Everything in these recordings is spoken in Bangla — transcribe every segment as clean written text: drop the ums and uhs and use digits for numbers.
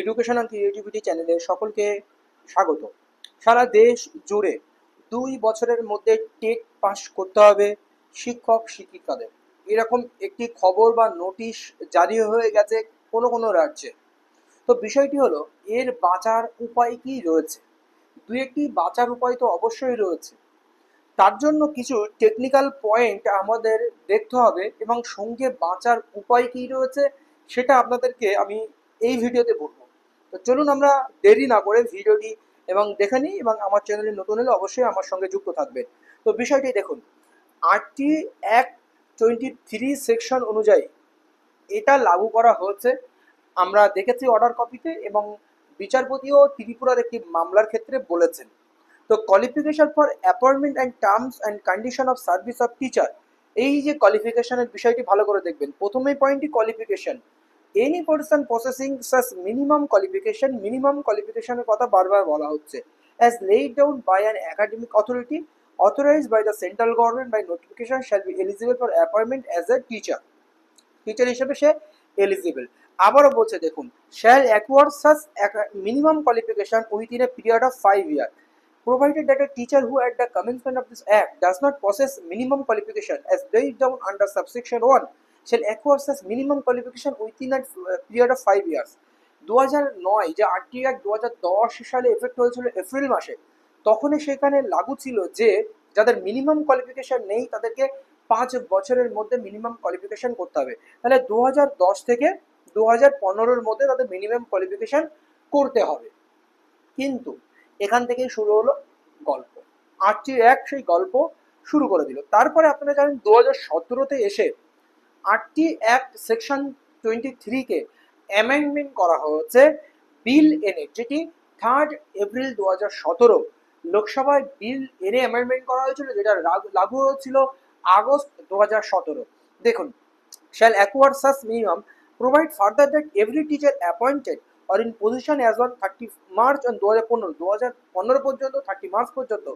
এডুকেশন অ্যান্ড ক্রিয়েটিভিটি চ্যানেলে সকলকে স্বাগত। সারা দেশ জুড়ে 2 বছরের মধ্যে টেট পাস করতে হবে শিক্ষক শিক্ষিকাদের, এরকম একটি খবর বা নোটিশ জারি হয়ে গেছে কোনো কোনো রাজ্যে। তো বিষয়টি হলো, এর বাঁচার উপায় কি রয়েছে? দু একটি বাঁচার উপায় তো অবশ্যই রয়েছে। তার জন্য কিছু টেকনিক্যাল পয়েন্ট আমাদের দেখতে হবে এবং সঙ্গে বাঁচার উপায় কী রয়েছে সেটা আপনাদেরকে আমি এই ভিডিওতে বলবো। তো চলুন আমরা দেরি না করে ভিডিওটি এবং দেখে নিই, এবং আমার চ্যানেলে নতুন হলে অবশ্যই আমার সঙ্গে যুক্ত থাকবেন। তো বিষয়টি দেখুন, আরটি অ্যাক্ট 23 সেকশন অনুযায়ী এটা লাগু করা হয়েছে। আমরা দেখেছি অর্ডার কপিতে, এবং বিচারপতিও ত্রিপুরার একটি মামলার ক্ষেত্রে বলেছেন। তো qualification for appointment and terms and condition of service of teacher, এই যে কোয়ালিফিকেশনের বিষয়টি ভালো করে দেখবেন। প্রথমেই পয়েন্টটি qualification, any person possessing such minimum qualification, minimum কোয়ালিফিকেশনের কথা বারবার বলা হচ্ছে, as laid down by an academic authority authorized by the central government by notification shall be eligible for appointment as a teacher. Teacher হিসেবে সে এলিজিবল। আবারও বলছে দেখুন, shall acquire such minimum qualification within a period of 5 years provided that a teacher who at the commencement of this act does not possess minimum qualification as laid down under subsection 1 shall acquire such minimum qualification within a period of 5 years। 2009 যে আরটি অ্যাক্ট 2010 সালে এফেক্ট হয়েছিল এপ্রিল মাসে, তখনই সেখানে লাগু ছিল যে যাদের মিনিমাম কোয়ালিফিকেশন নেই তাদেরকে 5 বছরের মধ্যে মিনিমাম কোয়ালিফিকেশন করতে হবে। তাহলে 2010 থেকে 2015-র মধ্যে তাদের মিনিমাম কোয়ালিফিকেশন করতে হবে। কিন্তু এখান থেকেই শুরু হলো গল্প, আরটি অ্যাক্ট সেই গল্প শুরু করে দিল। তারপরে আপনারা জানেন 2017-তে এসে আরটি অ্যাক্ট সেকশন 23-কে অ্যামেন্ডমেন্ট করা হয়েছে বিল এনে, যেটি 3 এপ্রিল 2017 লোকসভায় বিল এনে অ্যামেন্ডমেন্ট করা হয়েছিল, যেটা লাগু হয়েছিল আগস্ট 2017। দেখুন, shall acquire such minimum provide further that every teacher appointed or in position as on 30 March 2015 পর্যন্ত 30 মার্চ পর্যন্ত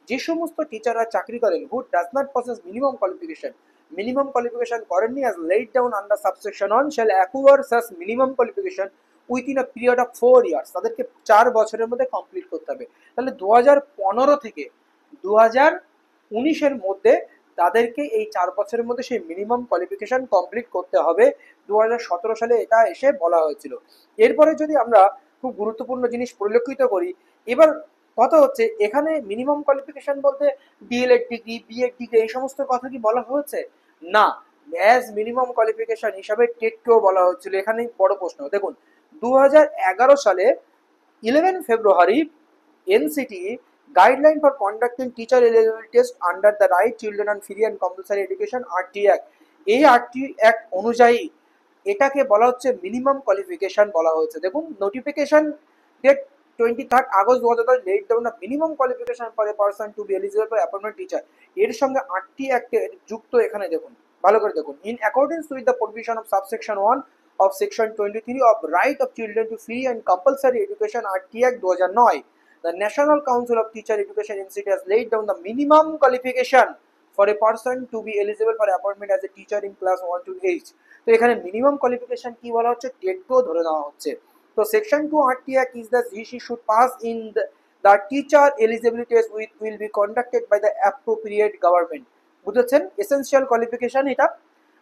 যে সমস্ত টিচাররা চাকরি করেন who does not possess minimum qualification করেননি as laid down under subsection 1 shall acquire such minimum qualification within a period of 4 years, তাদেরকে 4 বছরের মধ্যে কমপ্লিট করতে হবে। তাহলে 2015 থেকে 2019-এর মধ্যে তাদেরকে এই 4 বছরের মধ্যে সেই মিনিমাম কোয়ালিফিকেশন কমপ্লিট করতে হবে। 2017 সালে এটা এসে বলা হয়েছিল। এরপরে যদি আমরা খুব গুরুত্বপূর্ণ জিনিস পরিলক্ষিত করি, এবার কথা হচ্ছে এখানে মিনিমাম কোয়ালিফিকেশন বলতে ডিএলএড ডিগ্রি, বিএড ডিগ্রি এই সমস্ত কথা কি বলা হয়েছে? না, অ্যাজ মিনিমাম কোয়ালিফিকেশন হিসাবে টেটকেও বলা হচ্ছিল। এখানেই বড় প্রশ্ন। দেখুন, 2011 সালে 11 February NCT guideline for conducting teacher eligibility test under the right children and free and compulsory education RT act, এই আরটি অ্যাক্ট অনুযায়ী এটাকে বলা হচ্ছে মিনিমাম কোয়ালিফিকেশন বলা হয়েছে। দেখুন, notification date 23 August 2010 laid down the minimum qualification for a person to be eligible for appointment teacher. এর সঙ্গে আরটি অ্যাক্টের যুক্ত এখানে দেখুন, ভালো করে দেখুন, in accordance with the provision of subsection 1 of section 23 of right of children to free and compulsory education RT Act 2009, the National Council of Teacher Education NCT has laid down the minimum qualification for a person to be eligible for appointment as a teacher in class 1 to 8। তো এখানে মিনিমাম কোয়ালিফিকেশন কি বলা হচ্ছে, টেটকেও ধরে নেওয়া হচ্ছে। তো section 2 RT Act is that he should pass in the teacher eligibility test which will be conducted by the appropriate government। বুঝেছেন, এসেনশিয়াল কোয়ালিফিকেশন এটা।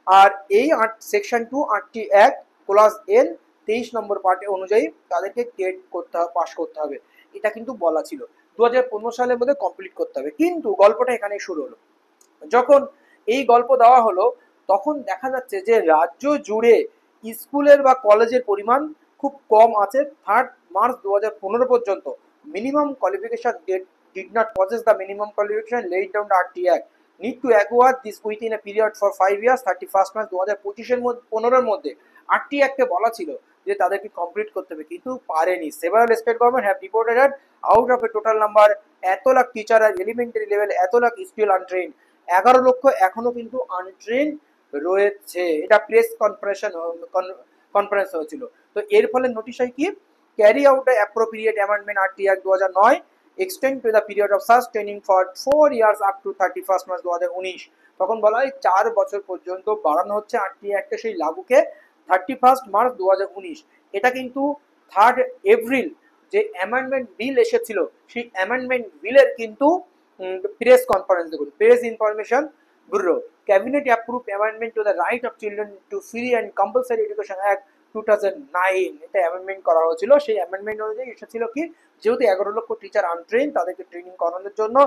আর এই section 2 RT act class N 23 নম্বর পার্টে অনুযায়ী তাদেরকে টেট করতে হবে, পাস করতে হবে, এটা কিন্তু বলা ছিল 2015 সালের মধ্যে কমপ্লিট করতে হবে। কিন্তু গল্পটা এখানেই শুরু হলো। যখন এই গল্প দেওয়া হলো তখন দেখা যাচ্ছে যে রাজ্য জুড়ে স্কুলের বা কলেজের পরিমাণ খুব কম আছে। 3 মার্চ 2015 পর্যন্ত minimum qualification did not possess the minimum qualification laid down the RT Act need to acquire this within a period for 5 years 31 March 2025-এর মধ্যে 15-এর মধ্যে আরটি অ্যাক্টে বলা ছিল যে তাদেরকে কমপ্লিট করতে হবে, কিন্তু পারেনি। Several state government have reported that out of A total number এত লাখ টিচার আর এলিমেন্টারি লেভেল এত লাখ স্টিল আনট্রেন্ড, 11 লক্ষ এখনো কিন্তু আনট্রেন রয়েছে। এটা প্রেস কনফারেন্স হয়েছিল। তো এর ফলে নোটিশ হয় কি, carry out the appropriate amendment RT act 2009 extend to the period of such training for 4 years up to 31 March 2019। তখন বলা হয় 4 বছর পর্যন্ত বাড়ানো হচ্ছে আরটি অ্যাক্টের সেই লাগুকে 31 মার্চ 2019। এটা কিন্তু 3 এপ্রিল যে অ্যামেন্ডমেন্ট বিল এসেছিল, সেই অ্যামেন্ডমেন্ট বিলের কিন্তু প্রেস কনফারেন্স দেখুন, press information bureau, cabinet approve amendment to the right of children to free and compulsory education act 2009, এটা অ্যামেন্ডমেন্ট করা হয়েছিল। সেই অ্যামেন্ডমেন্ট অনুযায়ী এসেছিল কি, যেহেতু 11 লক্ষ টিচার আনট্রেন, তাদেরকে ট্রেনিং করানোর জন্য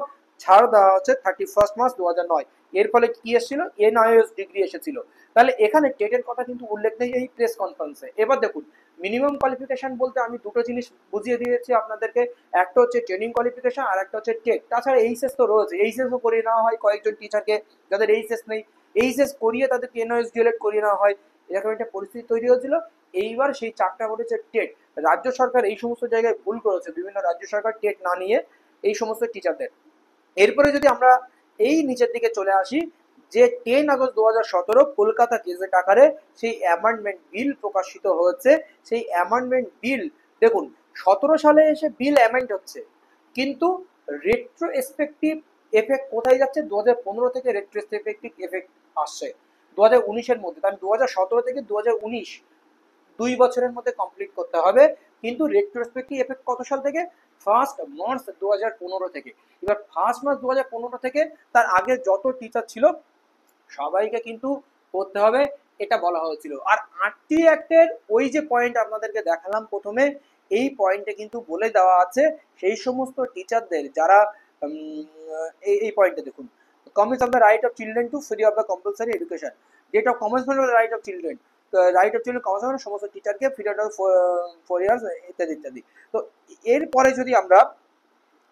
ছাড় দেওয়া হচ্ছে 31 মার্চ 2009। এর ফলে কি এসেছিল, এনআইএস ডিগ্রি এসেছিল। তাহলে এখানে টেটের কথা কিন্তু উল্লেখ নেই এই প্রেস কনফারেন্সে। এবার দেখুন, মিনিমাম কোয়ালিফিকেশন বলতে আমি দুটো জিনিস বুঝিয়ে দিয়েছি আপনাদেরকে, একটা হচ্ছে ট্রেনিং কোয়ালিফিকেশন আর একটা হচ্ছে টেট। তাছাড়া এইচএস তো রয়েছে, এইচএসও করিয়ে নেওয়া হয় কয়েকজন টিচারকে যাদের এইচএস নেই, এইচএস করিয়ে তাদেরকে এনওএস ডিএলএড করিয়ে নেওয়া হয়, এরকম একটা পরিস্থিতি তৈরি হয়েছিল। এইবার সেই চারটা করেছে টেট। রাজ্য সরকার এই সমস্ত জায়গায় ভুল করেছে, বিভিন্ন রাজ্য সরকার টেট না নিয়ে এই সমস্ত টিচারদের। এরপরে যদি আমরা এই নিচের দিকে চলে আসি, যে 10 আগস্ট 2017 কলকাতা গেজেট আকারে সেই অ্যামেন্ডমেন্ট বিল প্রকাশিত হয়েছে। সেই অ্যামেন্ডমেন্ট বিল দেখুন, 17 সালে এসে বিল অ্যামেন্ড হচ্ছে, কিন্তু রেট্রোস্পেক্টিভ এফেক্ট কোথায় যাচ্ছে, 2015 থেকে রেট্রোস্পেক্টিভ এফেক্ট আসছে 2019-এর মধ্যে। কারণ 2017 থেকে 2019 2 বছরের মধ্যে কমপ্লিট করতে হবে, কিন্তু রেট্রোস্পেক্টিভ এফেক্ট কত সাল থেকে, 1 মার্চ 2015 থেকে। এবার 1 মার্চ 2015 থেকে তার আগে যত টিচার ছিল সবাইকে কিন্তু করতে হবে, এটা বলা হয়েছিল। আর 8টি অ্যাক্টের ওই যে পয়েন্ট আপনাদেরকে দেখালাম প্রথমে, এই পয়েন্টে কিন্তু বলে দেওয়া আছে সেই সমস্ত টিচারদের যারা এই পয়েন্টে দেখুন, commits of the right of children to free of the compulsory education, date of commencement of the right of children, right of children commencement সমস্ত টিচারকে পিরিয়ড অফ 4 ইয়ার্স ইত্যাদি ইত্যাদি। তো এরপরে যদি আমরা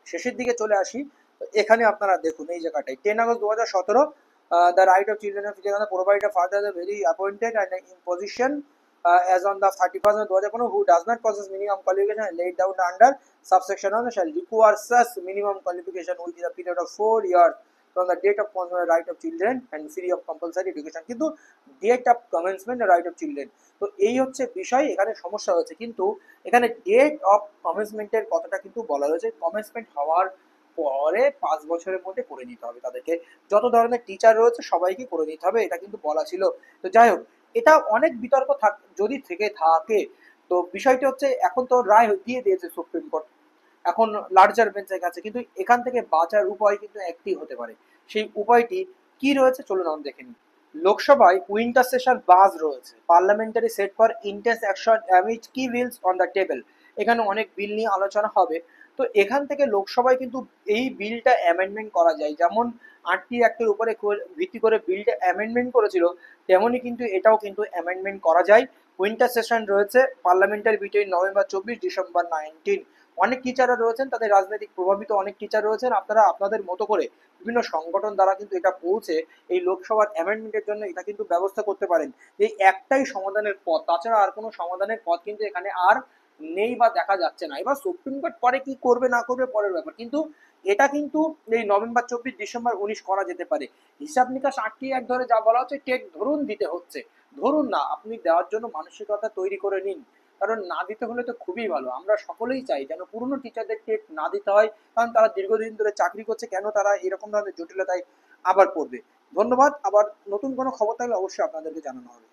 শেষের দিকে চলে আসি, তো এখানে আপনারা দেখুন এই জায়গাটায় 10 August 2017, the right of children of Vijayanagar provided further the very appointed and in position as on the 31st of 2015 who does not possess minimum qualification and laid down under subsection 1 shall require such minimum qualification within a period of 4 years from the date of commencement right of children and free of compulsory education, কিন্তু date of commencement right of children। তো এই হচ্ছে বিষয়, এখানে সমস্যা হচ্ছে, কিন্তু এখানে ডেট অফ কমেন্সমেন্টের কথাটা কিন্তু বলা হয়েছে, কমেন্সমেন্ট হওয়ার পরে 5 বছরের মধ্যে করে নিতে হবে তাদেরকে, যত ধরনের টিচার রয়েছে সবাইকে করে নিতে হবে, এটা কিন্তু বলা ছিল। তো যাই হোক, এটা অনেক বিতর্ক যদি থেকে থাকে, তো বিষয়টি হচ্ছে এখন তো রায় দিয়ে দিয়েছে সুপ্রিম কোর্ট, এখন লার্জার বেঞ্চের কাছে, কিন্তু এখান থেকে বাঁচার উপায় কিন্তু একটি হতে পারে। সেই উপায়টি কি রয়েছে চলুন আমরা দেখে নিই। লোকসভায় উইন্টার সেশন বাজ রয়েছে, parliamentary set for intense action amid কি বিলস অন দ্য টেবল, এখানে অনেক বিল নিয়ে আলোচনা হবে। তো এখান থেকে লোকসভায় কিন্তু এই বিলটা অ্যামেন্ডমেন্ট করা যায়, যেমন 8টি অ্যাক্টের উপরে ভিত্তি করে বিলটা অ্যামেন্ডমেন্ট করেছিল, তেমনই কিন্তু এটাও কিন্তু অ্যামেন্ডমেন্ট করা যায়। উইন্টার সেশন রয়েছে পার্লামেন্টারি বিটুইন নভেম্বর 24 ডিসেম্বর 19। অনেক টিচাররা রয়েছেন, তাদের রাজনৈতিক প্রভাবিত অনেক টিচার রয়েছেন, আপনারা আপনাদের মতো করে বিভিন্ন সংগঠন দ্বারা কিন্তু এটা পৌঁছে এই লোকসভার অ্যামেন্ডমেন্টের জন্য এটা কিন্তু ব্যবস্থা করতে পারেন। এই একটাই সমাধানের পথ, তাছাড়া আর কোনো সমাধানের পথ কিন্তু এখানে আর নেই বা দেখা যাচ্ছে না। এবার সুপ্রিম কোর্ট পরে কি করবে না করবে পরের ব্যাপার, কিন্তু এটা কিন্তু এই নভেম্বর 24 ডিসেম্বর 19 করা যেতে পারে। হিসাব নিকাশ 8টি এক ধরে যা বলা হচ্ছে, টেট ধরুন দিতে হচ্ছে, ধরুন না, আপনি দেওয়ার জন্য মানসিকতা তৈরি করে নিন, কারণ না দিতে হলে তো খুবই ভালো। আমরা সকলেই চাই যেন পুরনো টিচারদের টেট না দিতে হয়, কারণ তারা দীর্ঘদিন ধরে চাকরি করছে, কেন তারা এরকম ধরনের জটিলতায় আবার পড়বে। ধন্যবাদ, আবার নতুন কোনো খবর থাকলে অবশ্যই আপনাদেরকে জানানো হবে।